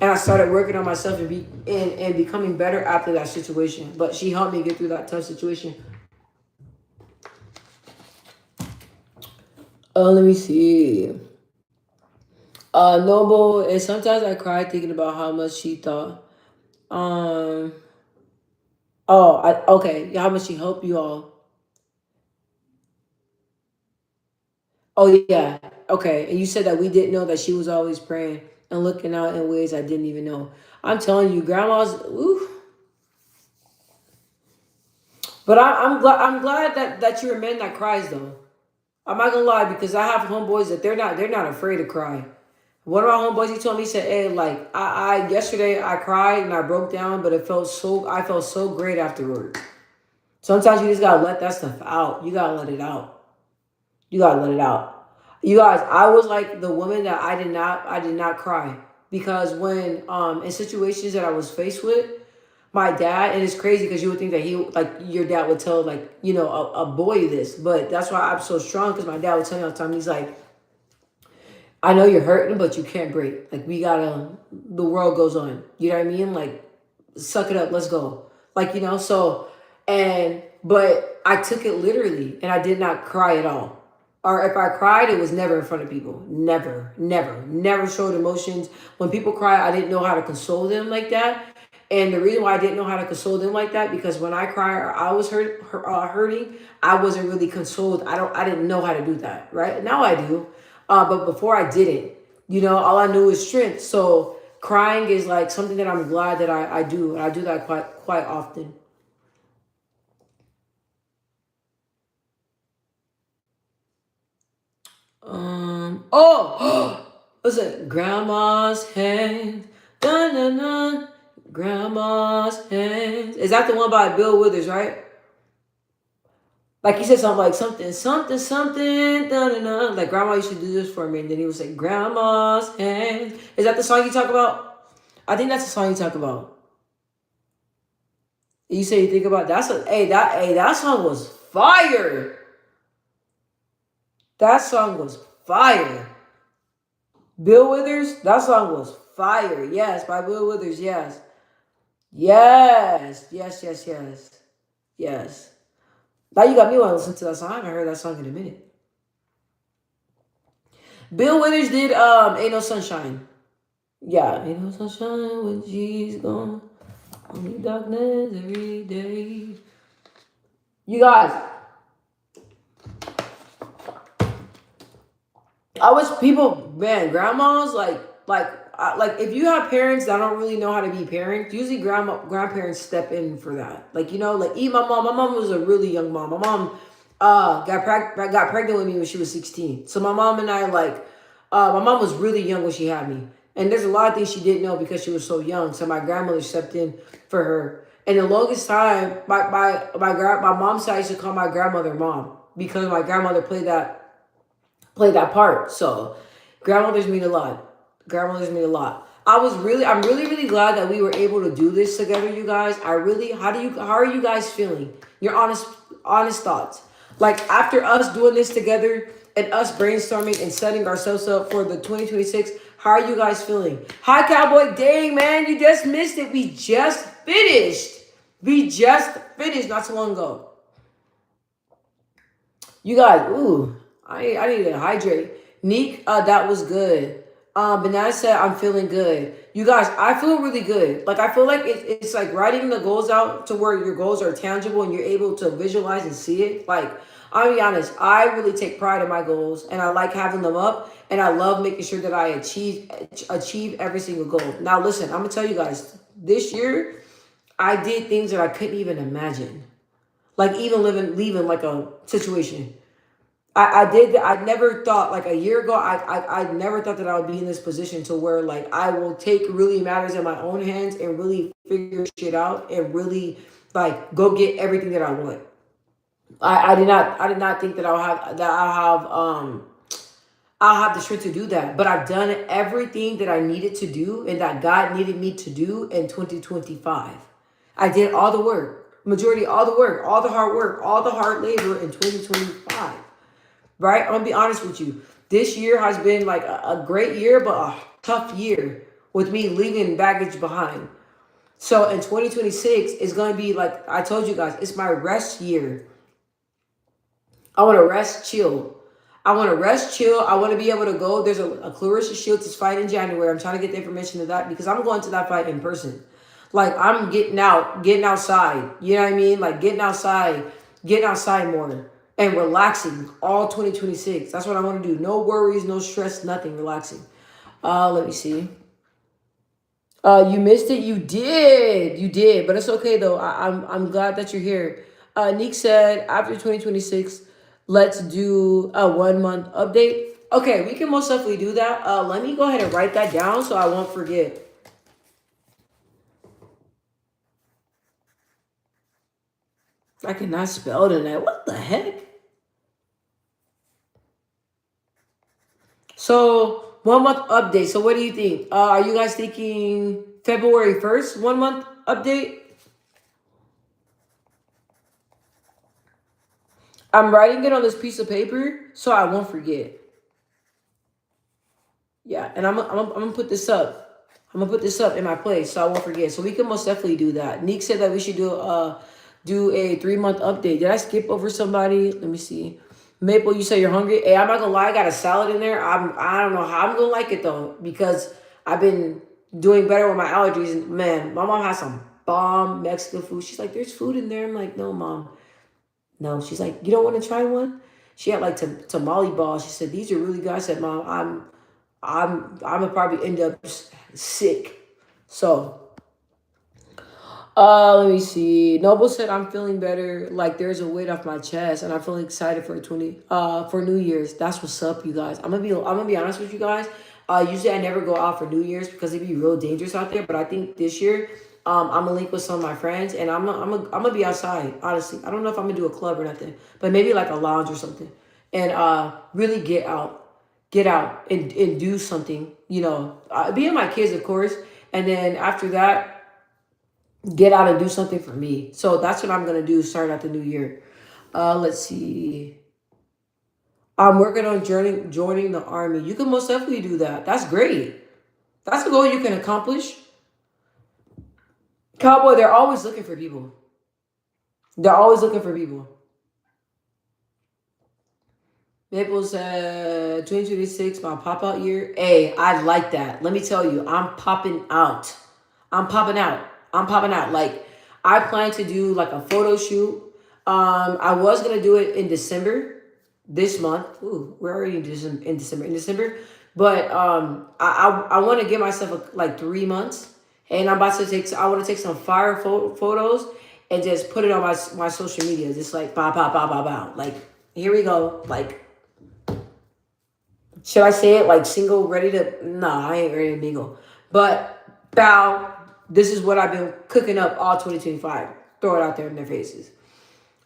And I started working on myself and becoming better after that situation. But she helped me get through that tough situation. Let me see. Noble, and sometimes I cry thinking about how much she thought. Um. Oh, okay. How much she helped you all? Oh yeah. Okay. And you said that we didn't know that she was always praying and looking out in ways I didn't even know. I'm telling you, grandma's. Ooh. But I'm glad. I'm glad that you're a man that cries though. I'm not gonna lie because I have homeboys that they're not afraid to cry. One of my homeboys, he told me, he said, "Hey, like I yesterday I cried and I broke down, but I felt so great afterwards." Sometimes you just gotta let that stuff out. You gotta let it out. You gotta let it out. You guys, I was like the woman that I did not cry because when in situations that I was faced with, my dad, and it's crazy because you would think that he like your dad would tell like a boy this, but that's why I'm so strong because my dad would tell me all the time. He's like, I know you're hurting, but you can't break. Like we gotta, the world goes on. You know what I mean? Like suck it up, let's go. Like so, but I took it literally, and I did not cry at all. Or if I cried, it was never in front of people. Never, never, never showed emotions. When people cry, I didn't know how to console them like that. And the reason why I didn't know how to console them like that because when I cry or I was hurting, I wasn't really consoled. I didn't know how to do that. Right now I do, but before I didn't. All I knew is strength. So crying is like something that I'm glad that I do. And I do that quite often. Oh, what's it? Grandma's hands. Dun, dun, dun. Grandma's hands. Is that the one by Bill Withers, right? Like he said something like something, dun, dun, dun. Like grandma used to do this for me, and then he would say, Grandma's hands. Is that the song you talk about? I think that's the song you talk about. You say you think about that's a that song was fire. That song was fire. Bill Withers, that song was fire. Yes, by Bill Withers. Yes, yes, yes, yes, yes, yes. Now you got me want to listen to that song. I haven't heard that song in a minute. Bill Withers did "Ain't No Sunshine." Yeah, ain't no sunshine when she's gone. Only darkness every day. You guys, I wish people, man, grandmas like if you have parents that don't really know how to be parents, usually grandparents step in for that. Like like even my mom. My mom was a really young mom. My mom got pregnant with me when she was 16. So my mom and I my mom was really young when she had me, and there's a lot of things she didn't know because she was so young. So my grandmother stepped in for her. And the longest time, my mom's side used to call my grandmother mom because my grandmother played that part. So grandmothers mean a lot. Grandmothers mean a lot. I'm really, really glad that we were able to do this together, you guys. How are you guys feeling? Your honest thoughts. Like after us doing this together and us brainstorming and setting ourselves up for the 2026, how are you guys feeling? Hi, Cowboy. Dang, man, you just missed it. We just finished. We just finished not so long ago. You guys, ooh, I need to hydrate. Neek, that was good. Banana said, I'm feeling good. You guys, I feel really good. Like, I feel like it's like writing the goals out to where your goals are tangible and you're able to visualize and see it. Like, I'll be honest, I really take pride in my goals and I like having them up and I love making sure that I achieve every single goal. Now, listen, I'm gonna tell you guys, this year I did things that I couldn't even imagine. Like even leaving like a situation. I did. I never thought like a year ago. I never thought that I would be in this position to where like I will take really matters in my own hands and really figure shit out and really like go get everything that I want. I did not think that I'll have the strength to do that. But I've done everything that I needed to do and that God needed me to do in 2025. I did all the work, majority all the work, all the hard work, all the hard labor in 2025. Right? I'm gonna be honest with you. This year has been like a great year, but a tough year with me leaving baggage behind. So in 2026, it's gonna be like I told you guys, it's my rest year. I want to rest, chill. I want to rest, chill. I want to be able to go. There's a Clarissa Shields fight in January. I'm trying to get the information to that because I'm going to that fight in person. Like I'm getting out, getting outside. You know what I mean? Like getting outside more and relaxing all 2026. That's what I want to do. No worries, no stress, nothing. Relaxing. Let me see. You missed it. You did, but it's okay though. I'm glad that you're here. Neek said after 2026, let's do a 1 month update. Okay, we can most definitely do that. Let me go ahead and write that down so I won't forget. I cannot spell tonight. What the heck? So 1 month update. So what do you think? Are you guys thinking February 1st, 1 month update? I'm writing it on this piece of paper so I won't forget. Yeah, and I'm gonna put this up. I'm gonna put this up in my place so I won't forget. So we can most definitely do that. Neek said that we should do a 3 month update. Did I skip over somebody? Let me see. Maple, you say you're hungry. Hey, I'm not gonna lie, I got a salad in there. I don't know how I'm gonna like it though, because I've been doing better with my allergies. And man, my mom has some bomb Mexican food. She's like, there's food in there. I'm like, no, mom. No. She's like, you don't want to try one? She had like tamale balls. She said, these are really good. I said, mom, I'm gonna probably end up sick. So let me see. Noble said I'm feeling better. Like there's a weight off my chest, and I'm feeling excited for 20 for New Year's. That's what's up, you guys. I'm gonna be honest with you guys. Usually I never go out for New Year's because it'd be real dangerous out there. But I think this year, I'm gonna link with some of my friends, and I'm gonna be outside. Honestly, I don't know if I'm gonna do a club or nothing, but maybe like a lounge or something, and really get out and do something. Be with my kids, of course, and then after that get out and do something for me. So that's what I'm gonna do. Start out the new year. Let's see. I'm working on joining the army. You can most definitely do that. That's great. That's a goal you can accomplish. Cowboy, they're always looking for people. They're always looking for people. Maple said 2026, my pop out year. Hey, I like that. Let me tell you, I'm popping out. I'm popping out. I'm popping out. Like, I plan to do like a photo shoot. I was gonna do it in December this month. Ooh, we're already in December. In December, but I want to give myself like 3 months, and I'm about to take. I want to take some fire photos and just put it on my social media. Just like bow bow bow bow bow. Like here we go. Like, should I say it like single, ready to? No, I ain't ready to mingle. But bow. This is what I've been cooking up all 2025. Throw it out there in their faces.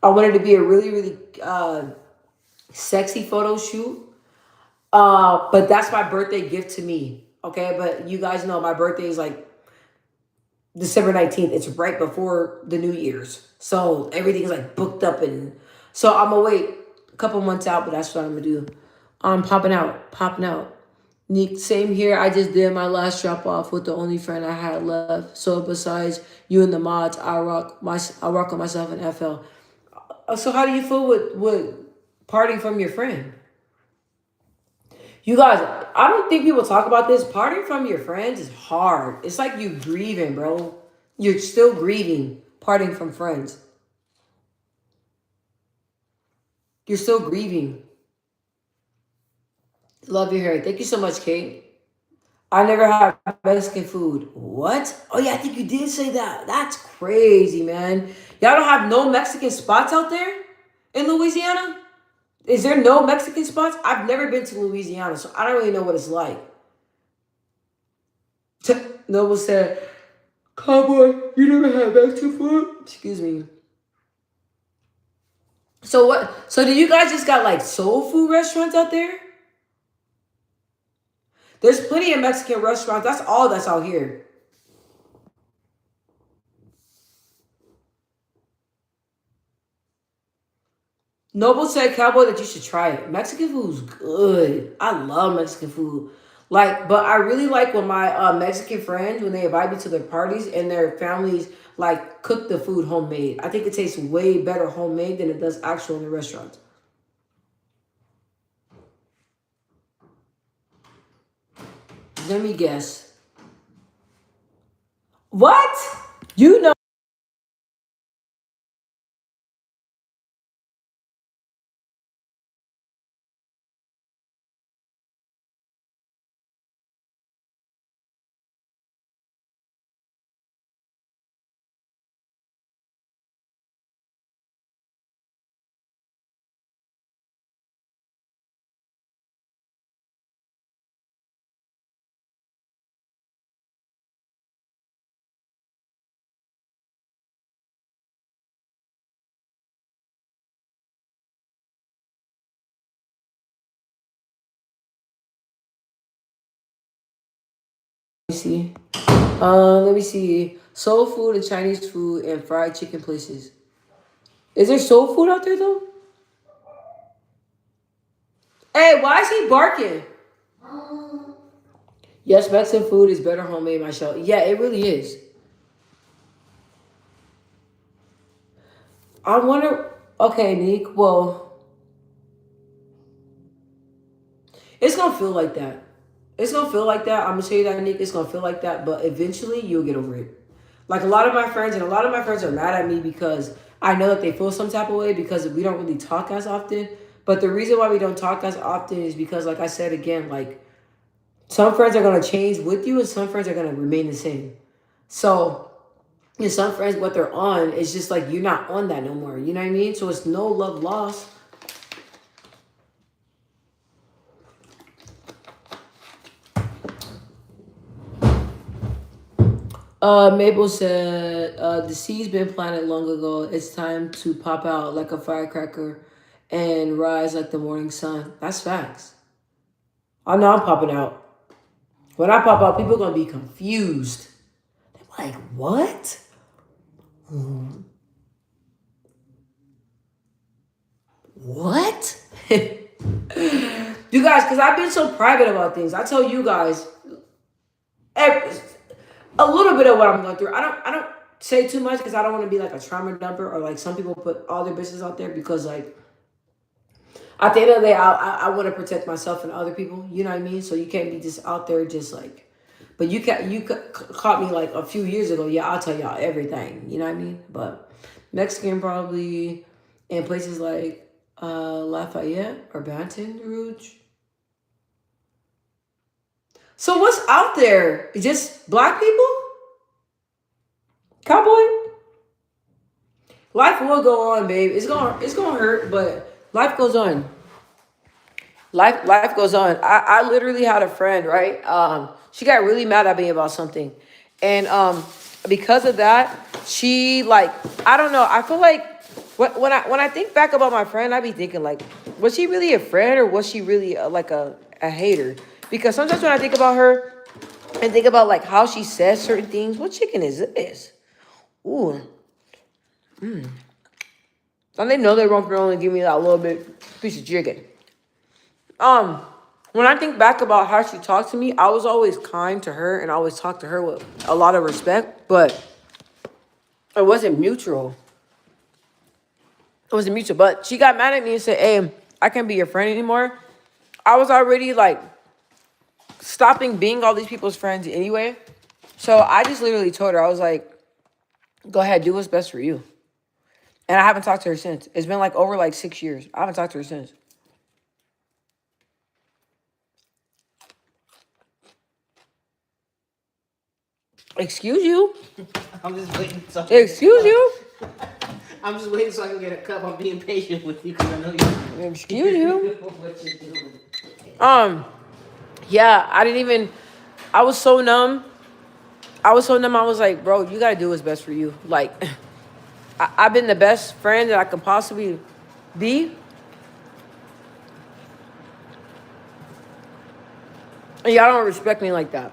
I wanted to be a really, really sexy photo shoot. But that's my birthday gift to me. Okay, but you guys know my birthday is like December 19th. It's right before the New Year's. So everything's like booked up, and so I'm gonna wait a couple months out, but that's what I'm gonna do. I'm popping out, popping out. Nick, same here. I just did my last drop off with the only friend I had left. So besides you and the mods, I rock on myself in FL. So how do you feel with parting from your friend? You guys, I don't think people talk about this. Parting from your friends is hard. It's like you grieving, bro. You're still grieving, parting from friends. You're still grieving. Love your hair. Thank you so much, Kate. I never had Mexican food. What? Oh yeah, I think you did say that. That's crazy, man. Y'all don't have no Mexican spots out there in Louisiana? Is there no Mexican spots? I've never been to Louisiana, so I don't really know what it's like. Noble said, Cowboy, you never had Mexican food? Excuse me. So what? So do you guys just got like soul food restaurants out there? There's plenty of Mexican restaurants. That's all that's out here. Noble said, Cowboy, that you should try it. Mexican food's good. I love Mexican food. Like, but I really like when my Mexican friends, when they invite me to their parties and their families like cook the food homemade. I think it tastes way better homemade than it does actual in the restaurants. Let me guess. What? You know, let me see. Let me see. Soul food and Chinese food and fried chicken places. Is there soul food out there though? Hey, why is he barking? Yes, Mexican food is better homemade, Michelle. Yeah, it really is. I wonder. Okay, Nick. Well, it's gonna feel like that. It's gonna feel like that. I'm gonna tell you that, Nick. It's gonna feel like that, but eventually you'll get over it. Like a lot of my friends, and a lot of my friends are mad at me because I know that they feel some type of way because we don't really talk as often. But the reason why we don't talk as often is because, like I said again, like some friends are gonna change with you, and some friends are gonna remain the same. So, and some friends, what they're on is just like you're not on that no more. You know what I mean? So it's no love lost. Mabel said, the seed's been planted long ago. It's time to pop out like a firecracker and rise like the morning sun. That's facts. I know I'm popping out. When I pop out, people are gonna be confused. They're like, what? What? You guys, because I've been so private about things. I tell you guys a little bit of what I'm going through. I don't say too much because I don't want to be like a trauma dumper or like some people put all their business out there because like at the end of the day, I want to protect myself and other people. You know what I mean? So you can't be just out there just like. But caught me like a few years ago. Yeah, I'll tell y'all everything. You know what I mean? But Mexican probably in places like Lafayette or Baton Rouge. So what's out there? Just black people? Cowboy? Life will go on, babe. It's gonna hurt, but life goes on. Life goes on. I literally had a friend, right? She got really mad at me about something. And because of that, she like I don't know, I feel like when I think back about my friend, I be thinking like, was she really a friend or was she really like a hater? Because sometimes when I think about her and think about like how she says certain things, what chicken is this? Ooh. And they know they're wrong for only giving me that little bit piece of chicken. Um, when I think back about how she talked to me, I was always kind to her and I always talked to her with a lot of respect, but it wasn't mutual. It wasn't mutual. But she got mad at me and said, "Hey, I can't be your friend anymore." I was already like stopping being all these people's friends anyway. So I just literally told her, I was like, go ahead, do what's best for you. And I haven't talked to her since. It's been like over like 6 years. I haven't talked to her since. Excuse you? I'm just waiting so I can get a Excuse cup. you? I'm just waiting so I can get a cup. I'm being patient with you because I know you. Excuse you? What you doing? Yeah, I didn't even. I was so numb. I was so numb. I was like, bro, you gotta do what's best for you. Like, I've been the best friend that I could possibly be, and y'all don't respect me like that.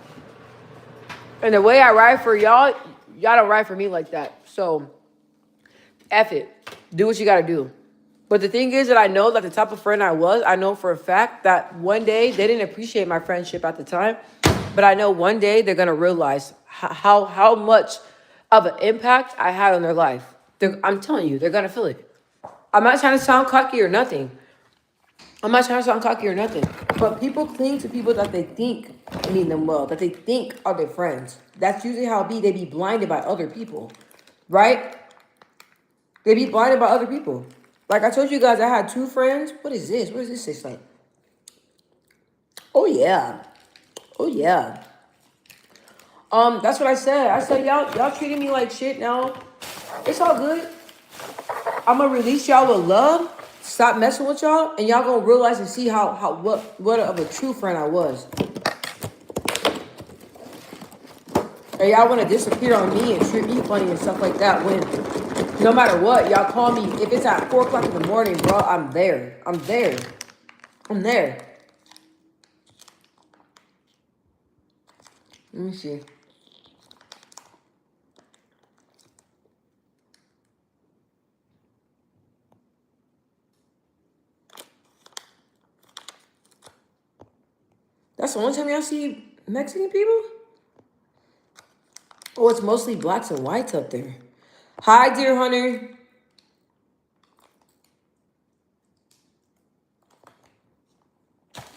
And the way I ride for y'all, y'all don't ride for me like that. So, F it. Do what you gotta do. But the thing is that I know that the type of friend I was, I know for a fact that one day they didn't appreciate my friendship at the time, but I know one day they're gonna realize how much of an impact I had on their life. I'm telling you, they're gonna feel it. I'm not trying to sound cocky or nothing. I'm not trying to sound cocky or nothing, but people cling to people that they think mean them well, that they think are their friends. That's usually how it be. They be blinded by other people, right? They be blinded by other people. Like I told you guys, I had two friends. What is this? What does this taste like? Oh yeah, oh yeah. That's what I said. I said y'all treating me like shit now. It's all good. I'm gonna release y'all with love. Stop messing with y'all, and y'all gonna realize and see how what of a true friend I was. And y'all wanna disappear on me and treat me funny and stuff like that when no matter what, y'all call me. If it's at 4 o'clock in the morning, bro, I'm there. I'm there. I'm there. Let me see. That's the only time y'all see Mexican people? Oh, it's mostly blacks and whites up there. Hi, dear Hunter.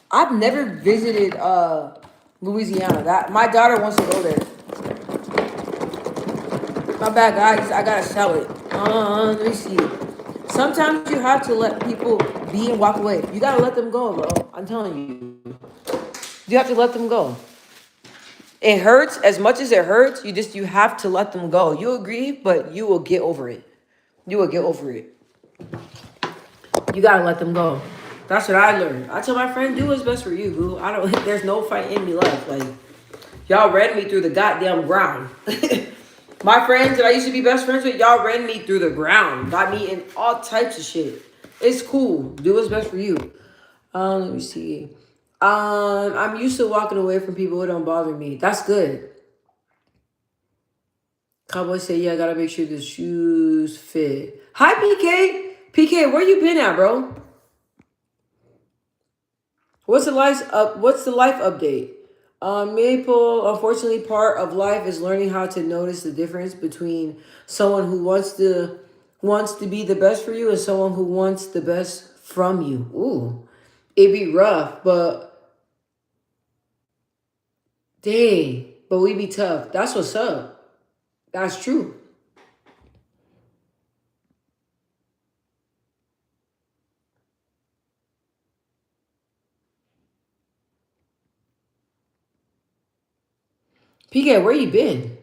I've never visited Louisiana. That my daughter wants to go there. My bad, guys. I gotta sell it. Let me see. Sometimes you have to let people be and walk away. You gotta let them go, bro. I'm telling you. You have to let them go. It hurts as much as it hurts. You have to let them go. You agree, but you will get over it. You will get over it. You gotta let them go. That's what I learned. I tell my friend, do what's best for you, boo. I don't. There's no fight in me left. Like y'all ran me through the goddamn ground. My friends that I used to be best friends with, y'all ran me through the ground. Got me in all types of shit. It's cool. Do what's best for you. Let me see. I'm used to walking away from people who don't bother me. That's good. Cowboy say, yeah, I gotta make sure the shoes fit. Hi, PK. PK, where you been at, bro? What's the life update? Maple, unfortunately, part of life is learning how to notice the difference between someone who wants to be the best for you and someone who wants the best from you. Ooh, it'd be rough, but dang, but we be tough. That's what's up. That's true. PK, where you been?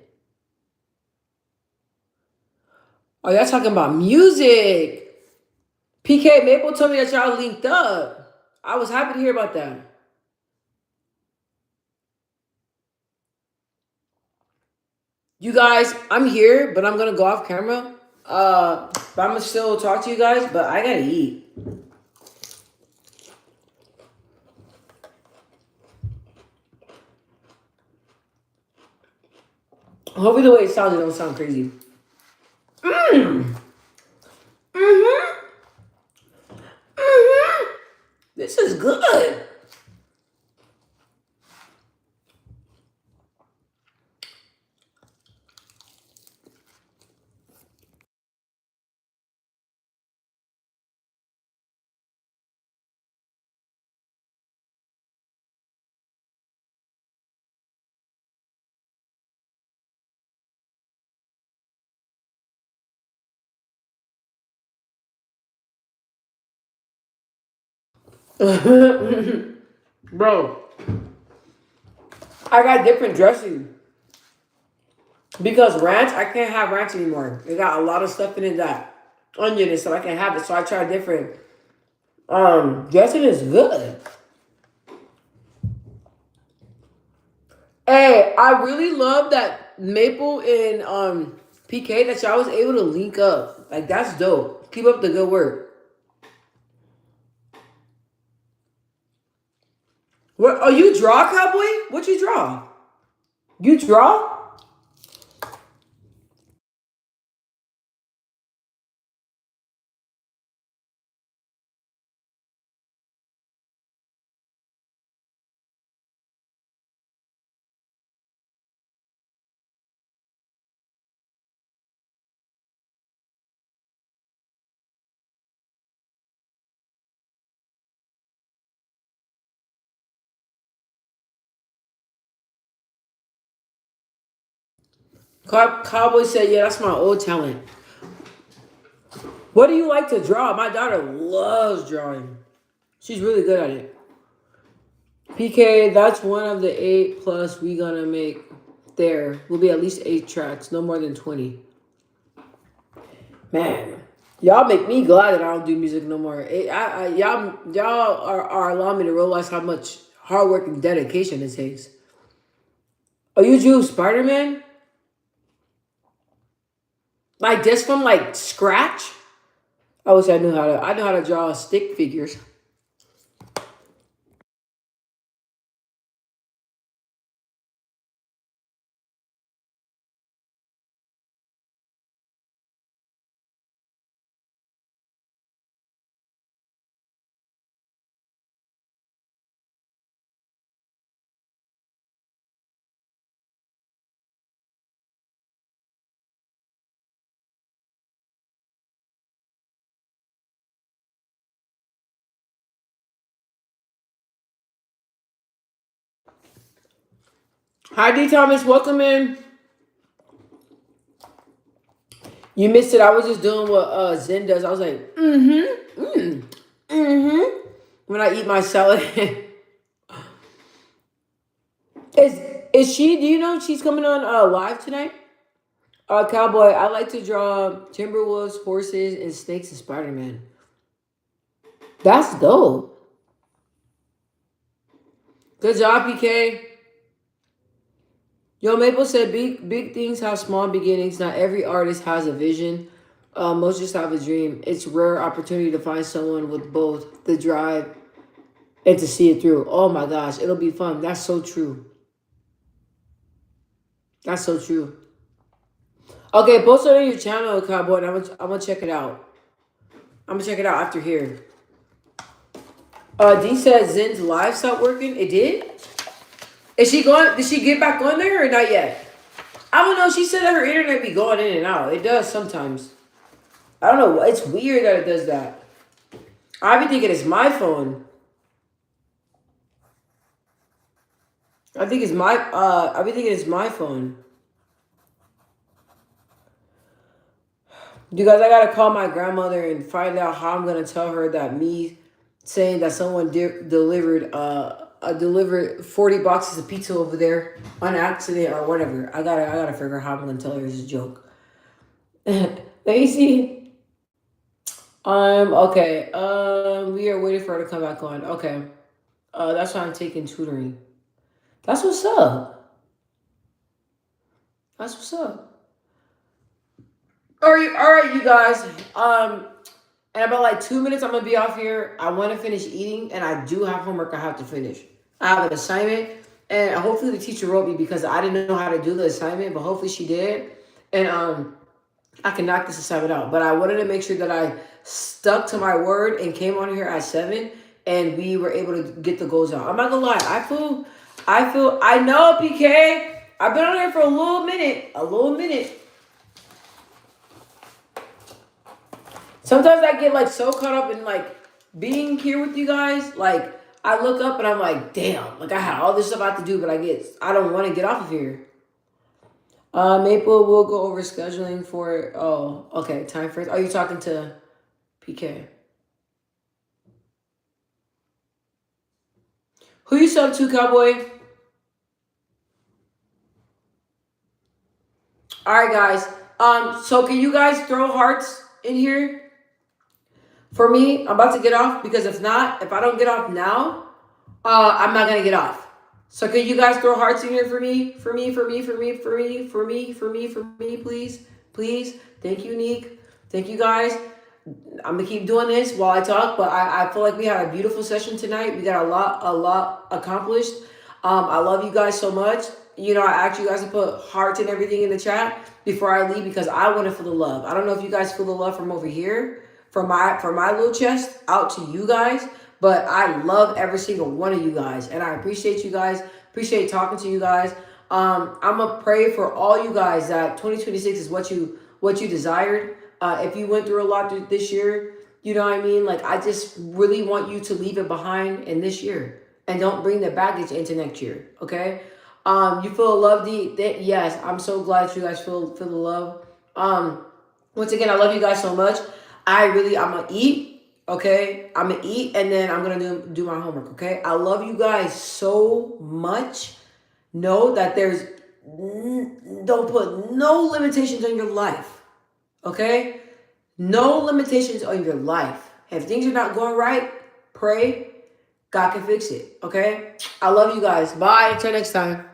Oh, y'all talking about music. PK Maple told me that y'all linked up. I was happy to hear about that. You guys, I'm here, but I'm gonna go off camera. But I'm gonna still talk to you guys, but I gotta eat. Hopefully the way it sounds, it don't sound crazy. Mm. Mm-hmm. Mm-hmm. This is good. Bro, I got different dressing. Because ranch, I can't have ranch anymore. It got a lot of stuff in it that onion and stuff. I can't have it, so I tried different. Dressing is good. Hey, I really love that Maple and PK that y'all was able to link up. Like that's dope. Keep up the good work. What? Oh, you draw, cowboy? What you draw? You draw? Cowboy said, yeah, that's my old talent. What do you like to draw? My daughter loves drawing. She's really good at it. PK, that's one of the 8+ we gonna make. There will be at least 8 tracks, no more than 20. Man, y'all make me glad that I don't do music no more. Y'all are allowing me to realize how much hard work and dedication it takes. Oh, you drew Spider-Man? Like this from like scratch? I wish I knew how to. I know how to draw stick figures. Hi, D. Thomas. Welcome in. You missed it. I was just doing what Zen does. I was like, when I eat my salad. is is she? Do you know she's coming on live tonight? Cowboy. I like to draw Timberwolves, horses, and snakes and Spider Man. That's dope. Good job, PK. Yo, Maple said big things have small beginnings. Not every artist has a vision. Most just have a dream. It's rare opportunity to find someone with both the drive and to see it through. Oh my gosh, it'll be fun. That's so true. That's so true. Okay, post it on your channel, Cowboy, and I'm gonna check it out. I'm gonna check it out after here. D said Zen's live stopped working. It did? Is she going? Did she get back on there or not yet? I don't know. She said that her internet be going in and out. It does sometimes. I don't know. It's weird that it does that. I be thinking it's my phone. I think it's my. I be thinking it's my phone. You guys, I gotta call my grandmother and find out how I'm gonna tell her that me saying that someone delivered 40 boxes of pizza over there on accident or whatever. I gotta figure out how I'm gonna tell her it's a joke. Let me see. Okay. We are waiting for her to come back on. Okay. That's why I'm taking tutoring. That's what's up. That's what's up. All right, you guys. In about like 2 minutes, I'm gonna be off here. I want to finish eating, and I do have homework I have to finish. I have an assignment, and hopefully the teacher wrote me because I didn't know how to do the assignment, but hopefully she did, and I can knock this assignment out. But I wanted to make sure that I stuck to my word and came on here at 7, and we were able to get the goals out. I'm not gonna lie, I know, PK. I've been on here for a little minute. Sometimes I get like so caught up in like being here with you guys. Like I look up and I'm like, damn, like I had all this stuff I have to do, but I don't want to get off of here. Maple will go over scheduling for, oh, okay, time frames. Are you talking to PK? Who you sub to, Cowboy? All right, guys. So can you guys throw hearts in here? For me, I'm about to get off because if I don't get off now, I'm not gonna get off. So can you guys throw hearts in here for me, please? Please. Thank you, Neek. Thank you guys. I'm gonna keep doing this while I talk, but I feel like we had a beautiful session tonight. We got a lot accomplished. I love you guys so much. You know, I asked you guys to put hearts and everything in the chat before I leave because I want to feel the love. I don't know if you guys feel the love from over here, from my little chest out to you guys, but I love every single one of you guys, and I appreciate you guys. Appreciate talking to you guys. I'm gonna pray for all you guys that 2026 is what you desired. If you went through a lot this year, you know what I mean? Like, I just really want you to leave it behind in this year and don't bring the baggage into next year, okay? You feel loved. Yes, I'm so glad you guys feel the love. Once again, I love you guys so much. I'm gonna eat. Okay, I'm gonna eat and then I'm gonna do my homework. Okay, I love you guys so much. Know that don't put no limitations on your life. Okay, no limitations on your life. If things are not going right, pray. God can fix it. Okay, I love you guys. Bye. Until next time.